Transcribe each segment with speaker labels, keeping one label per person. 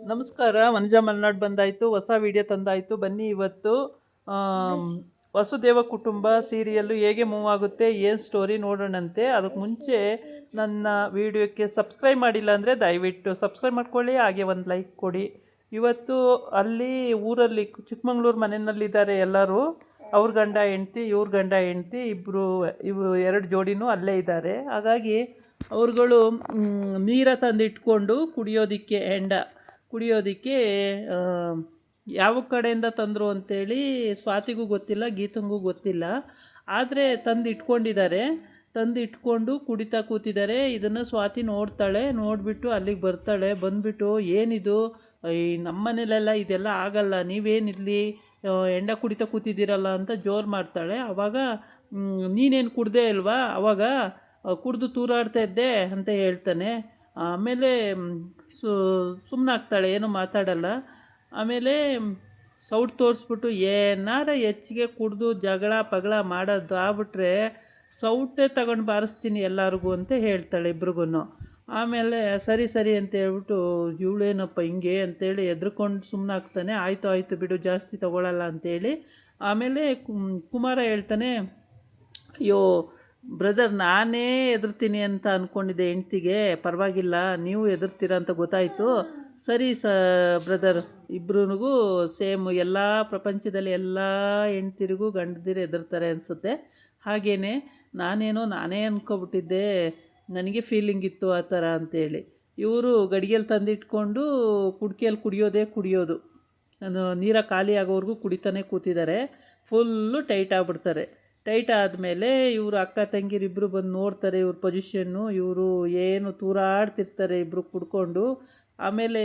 Speaker 1: ನಮಸ್ಕಾರ. ವನಜಾ ಮಲ್ನಾಡ್ ಬಂದಾಯಿತು, ಹೊಸ ವಿಡಿಯೋ ತಂದಾಯಿತು. ಬನ್ನಿ ಇವತ್ತು ವಸುದೇವ ಕುಟುಂಬ ಸೀರಿಯಲ್ಲು ಹೇಗೆ ಮೂವ್ ಆಗುತ್ತೆ, ಏನು ಸ್ಟೋರಿ ನೋಡೋಣಂತೆ. ಅದಕ್ಕೆ ಮುಂಚೆ ನನ್ನ ವಿಡಿಯೋಕ್ಕೆ ಸಬ್ಸ್ಕ್ರೈಬ್ ಮಾಡಿಲ್ಲ ಅಂದರೆ ದಯವಿಟ್ಟು ಸಬ್ಸ್ಕ್ರೈಬ್ ಮಾಡ್ಕೊಳ್ಳಿ, ಹಾಗೆ ಒಂದು ಲೈಕ್ ಕೊಡಿ. ಇವತ್ತು ಅಲ್ಲಿ ಊರಲ್ಲಿ ಚಿಕ್ಕಮಂಗ್ಳೂರು ಮನೆಯಲ್ಲಿದ್ದಾರೆ ಎಲ್ಲರೂ. ಅವ್ರ ಗಂಡ ಹೆಂಡ್ತಿ, ಇವ್ರ ಗಂಡ ಹೆಂಡ್ತಿ ಇವರು ಎರಡು ಜೋಡಿನೂ ಅಲ್ಲೇ ಇದ್ದಾರೆ. ಹಾಗಾಗಿ ಅವ್ರುಗಳು ನೀರ ತಂದಿಟ್ಕೊಂಡು ಕುಡಿಯೋದಕ್ಕೆ ಯಾವ ಕಡೆಯಿಂದ ತಂದರು ಅಂತೇಳಿ ಸ್ವಾತಿಗೂ ಗೊತ್ತಿಲ್ಲ, ಗೀತಂಗೂ ಗೊತ್ತಿಲ್ಲ. ಆದರೆ ತಂದು ಇಟ್ಕೊಂಡು ಕುಡಿತಾ ಕೂತಿದ್ದಾರೆ. ಇದನ್ನು ಸ್ವಾತಿ ನೋಡ್ತಾಳೆ. ನೋಡಿಬಿಟ್ಟು ಅಲ್ಲಿಗೆ ಬರ್ತಾಳೆ. ಬಂದುಬಿಟ್ಟು ಏನಿದು, ಈ ನಮ್ಮ ಮನೇಲೆಲ್ಲ ಇದೆಲ್ಲ ಆಗಲ್ಲ, ನೀವೇನಿರಲಿ ಎಂಡ ಕುಡಿತಾ ಕೂತಿದ್ದೀರಲ್ಲ ಅಂತ ಜೋರು ಮಾಡ್ತಾಳೆ. ಆವಾಗ ನೀನೇನು ಕುಡ್ದೇ ಅಲ್ವಾ, ಆವಾಗ ಕುಡಿದು ತೂರಾಡ್ತಾ ಇದ್ದೆ ಅಂತ ಹೇಳ್ತಾನೆ. ಆಮೇಲೆ ಸುಮ್ಮನಾಗ್ತಾಳೆ, ಏನೂ ಮಾತಾಡಲ್ಲ. ಆಮೇಲೆ ಸೌಟ್ ತೋರಿಸ್ಬಿಟ್ಟು ಏನಾರ ಹೆಚ್ಚಿಗೆ ಕುಡಿದು ಜಗಳ ಪಗಳ ಮಾಡೋದು ಆಗ್ಬಿಟ್ರೆ ಸೌಟೇ ತಗೊಂಡು ಬಾರಿಸ್ತೀನಿ ಎಲ್ಲರಿಗೂ ಅಂತ ಹೇಳ್ತಾಳೆ ಇಬ್ರಿಗೂ. ಆಮೇಲೆ ಸರಿ ಅಂತ ಹೇಳ್ಬಿಟ್ಟು ಇವಳೇನಪ್ಪ ಹಿಂಗೆ ಅಂತೇಳಿ ಎದ್ರುಕೊಂಡು ಸುಮ್ಮನಾಗ್ತಾನೆ. ಆಯಿತು ಬಿಡು, ಜಾಸ್ತಿ ತಗೊಳ್ಳಲ್ಲ ಅಂತೇಳಿ. ಆಮೇಲೆ ಕುಮಾರ ಹೇಳ್ತಾನೆ, ಅಯ್ಯೋ ಬ್ರದರ್, ನಾನೇ ಎದುರ್ತೀನಿ ಅಂತ ಅಂದ್ಕೊಂಡಿದ್ದೆ ಹೆಂಡ್ತಿಗೆ, ಪರವಾಗಿಲ್ಲ ನೀವು ಎದುರ್ತೀರ ಅಂತ ಗೊತ್ತಾಯಿತು. ಸರಿ ಬ್ರದರ್, ಇಬ್ರಿಗೂ ಸೇಮ್, ಎಲ್ಲ ಪ್ರಪಂಚದಲ್ಲಿ ಎಲ್ಲ ಹೆಂಡ್ತಿರಿಗೂ ಗಂಡದಿರು ಎದುರ್ತಾರೆ ಅನಿಸುತ್ತೆ. ಹಾಗೇ ನಾನೇ ಅಂದ್ಕೊಬಿಟ್ಟಿದ್ದೆ, ನನಗೆ ಫೀಲಿಂಗ್ ಇತ್ತು ಆ ಥರ ಅಂತೇಳಿ. ಇವರು ಗಡಿಗೆಯಲ್ಲಿ ತಂದಿಟ್ಕೊಂಡು ಕುಡಿಕೆಯಲ್ಲಿ ಕುಡಿಯೋದು, ನೀರ ಖಾಲಿ ಆಗೋವರೆಗೂ ಕುಡಿತಾನೆ ಕೂತಿದ್ದಾರೆ. ಫುಲ್ಲು ಟೈಟ್ ಆಗಿಬಿಡ್ತಾರೆ. ಟೈಟ್ ಆದಮೇಲೆ ಇವರು ಅಕ್ಕ ತಂಗಿರಿಬ್ಬರು ಬಂದು ನೋಡ್ತಾರೆ ಇವ್ರ ಪೊಸಿಷನ್ನು. ಇವರು ಏನು ತೂರಾಡ್ತಿರ್ತಾರೆ ಇಬ್ಬರು ಕುಡ್ಕೊಂಡು. ಆಮೇಲೆ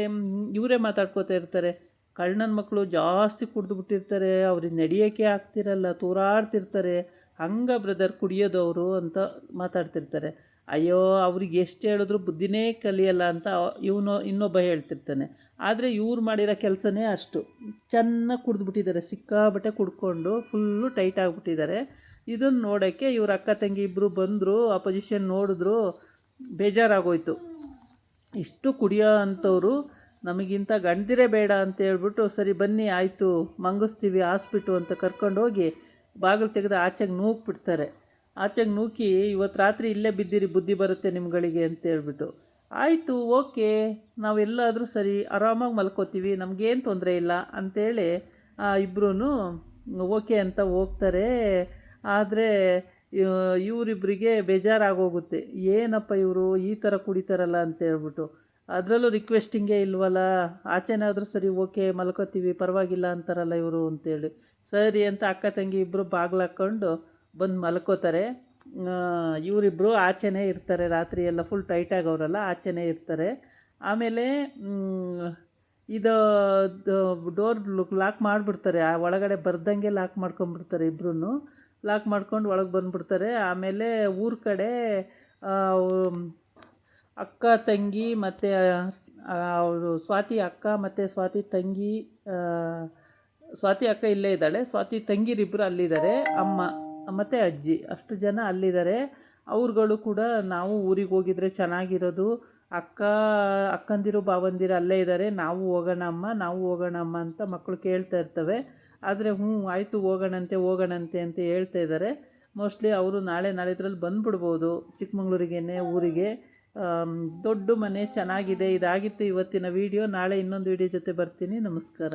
Speaker 1: ಇವರೇ ಮಾತಾಡ್ಕೋತಾ ಇರ್ತಾರೆ, ಕಳ್ಳನ ಮಕ್ಕಳು ಜಾಸ್ತಿ ಕುಡಿದ್ಬಿಟ್ಟಿರ್ತಾರೆ, ಅವ್ರಿಗೆ ನಡೆಯೋಕ್ಕೆ ಆಗ್ತಿರಲ್ಲ, ತೂರಾಡ್ತಿರ್ತಾರೆ, ಹಂಗೆ ಬ್ರದರ್ ಕುಡಿಯೋದು ಅವರು ಅಂತ ಮಾತಾಡ್ತಿರ್ತಾರೆ. ಅಯ್ಯೋ ಅವ್ರಿಗೆ ಎಷ್ಟು ಹೇಳಿದ್ರು ಬುದ್ಧಿನೇ ಕಲಿಯಲ್ಲ ಅಂತ ಇನ್ನೊಬ್ಬ ಹೇಳ್ತಿರ್ತಾನೆ. ಆದರೆ ಇವ್ರು ಮಾಡಿರೋ ಕೆಲಸನೇ ಅಷ್ಟು. ಚೆನ್ನಾಗಿ ಕುಡಿದ್ಬಿಟ್ಟಿದ್ದಾರೆ, ಸಿಕ್ಕಾಬಟ್ಟೆ ಕುಡ್ಕೊಂಡು ಫುಲ್ಲು ಟೈಟ್ ಆಗಿಬಿಟ್ಟಿದ್ದಾರೆ. ಇದನ್ನು ನೋಡೋಕ್ಕೆ ಇವ್ರ ಅಕ್ಕ ತಂಗಿ ಇಬ್ಬರು ಬಂದರು. ಆ ಪೊಸಿಷನ್ ನೋಡಿದ್ರು, ಬೇಜಾರಾಗೋಯ್ತು. ಇಷ್ಟು ಕುಡಿಯೋ ಅಂಥವ್ರು ನಮಗಿಂತ ಗಂಡದಿರೇ ಬೇಡ ಅಂತ ಹೇಳ್ಬಿಟ್ಟು, ಸರಿ ಬನ್ನಿ ಆಯಿತು ಮಂಗಿಸ್ತೀವಿ ಹಾಸ್ಪಿಟು ಅಂತ ಕರ್ಕೊಂಡೋಗಿ ಬಾಗಿಲು ತೆಗೆದು ಆಚೆಗೆ ನೂಕ್ಬಿಡ್ತಾರೆ. ಆಚೆಗೆ ನೂಕಿ, ಇವತ್ತು ರಾತ್ರಿ ಇಲ್ಲೇ ಬಿದ್ದಿರಿ, ಬುದ್ಧಿ ಬರುತ್ತೆ ನಿಮ್ಗಳಿಗೆ ಅಂತ ಹೇಳ್ಬಿಟ್ಟು. ಆಯಿತು, ಓಕೆ, ನಾವೆಲ್ಲಾದರೂ ಸರಿ ಆರಾಮಾಗಿ ಮಲ್ಕೋತೀವಿ, ನಮಗೇನು ತೊಂದರೆ ಇಲ್ಲ ಅಂತೇಳಿ ಇಬ್ಬರೂ ಓಕೆ ಅಂತ ಹೋಗ್ತಾರೆ. ಆದರೆ ಇವರಿಬ್ಬರಿಗೆ ಬೇಜಾರಾಗೋಗುತ್ತೆ, ಏನಪ್ಪ ಇವರು ಈ ಥರ ಕುಡಿತಾರಲ್ಲ ಅಂತೇಳ್ಬಿಟ್ಟು. ಅದರಲ್ಲೂ ರಿಕ್ವೆಸ್ಟಿಂಗೇ ಇಲ್ವಲ್ಲ, ಆಚೆನಾದರೂ ಸರಿ ಓಕೆ ಮಲ್ಕೋತೀವಿ ಪರವಾಗಿಲ್ಲ ಅಂತಾರಲ್ಲ ಇವರು ಅಂತೇಳಿ. ಸರಿ ಅಂತ ಅಕ್ಕ ತಂಗಿ ಇಬ್ಬರು ಬಾಗಿಲು ಹಾಕ್ಕೊಂಡು ಬಂದು ಮಲ್ಕೋತಾರೆ. ಇವರಿಬ್ಬರು ಆಚೆನೇ ಇರ್ತಾರೆ ರಾತ್ರಿ ಎಲ್ಲ, ಫುಲ್ ಟೈಟಾಗಿ ಅವರಲ್ಲ ಆಚೆನೇ ಇರ್ತಾರೆ. ಆಮೇಲೆ ಇದು ಡೋರ್ ಲಾಕ್ ಮಾಡಿಬಿಡ್ತಾರೆ, ಒಳಗಡೆ ಬರ್ದಂಗೆ ಲಾಕ್ ಮಾಡ್ಕೊಂಬಿಡ್ತಾರೆ. ಇಬ್ಬರೂ ಲಾಕ್ ಮಾಡ್ಕೊಂಡು ಒಳಗೆ ಬಂದುಬಿಡ್ತಾರೆ. ಆಮೇಲೆ ಊರ ಕಡೆ ಅಕ್ಕ ತಂಗಿ ಮತ್ತು ಅವರು ಸ್ವಾತಿ ಅಕ್ಕ ಮತ್ತು ಸ್ವಾತಿ ತಂಗಿ, ಸ್ವಾತಿ ಅಕ್ಕ ಇಲ್ಲೇ ಇದ್ದಾಳೆ, ಸ್ವಾತಿ ತಂಗಿರಿಬ್ಬರು ಅಲ್ಲಿದ್ದಾರೆ, ಅಮ್ಮ ಮತ್ತು ಅಜ್ಜಿ, ಅಷ್ಟು ಜನ ಅಲ್ಲಿದ್ದಾರೆ. ಅವ್ರುಗಳು ಕೂಡ ನಾವು ಊರಿಗೆ ಹೋಗಿದ್ರೆ ಚೆನ್ನಾಗಿರೋದು, ಅಕ್ಕಂದಿರು ಭಾವಂದಿರು ಅಲ್ಲೇ ಇದ್ದಾರೆ, ನಾವು ಹೋಗೋಣ ಅಮ್ಮ ಅಂತ ಮಕ್ಕಳು ಕೇಳ್ತಾ ಇರ್ತವೆ. ಆದರೆ ಆಯಿತು ಹೋಗೋಣಂತೆ ಅಂತ ಹೇಳ್ತಾ ಇದ್ದಾರೆ. ಮೋಸ್ಟ್ಲಿ ಅವರು ನಾಳೆದ್ರಲ್ಲಿ ಬಂದುಬಿಡ್ಬೋದು ಚಿಕ್ಕಮಂಗ್ಳೂರಿಗೇನೆ ಊರಿಗೆ. ದೊಡ್ಡ ಮನೆ ಚೆನ್ನಾಗಿದೆ. ಇದಾಗಿತ್ತು ಇವತ್ತಿನ ವಿಡಿಯೋ. ನಾಳೆ ಇನ್ನೊಂದು ವಿಡಿಯೋ ಜೊತೆ ಬರ್ತೀನಿ. ನಮಸ್ಕಾರ.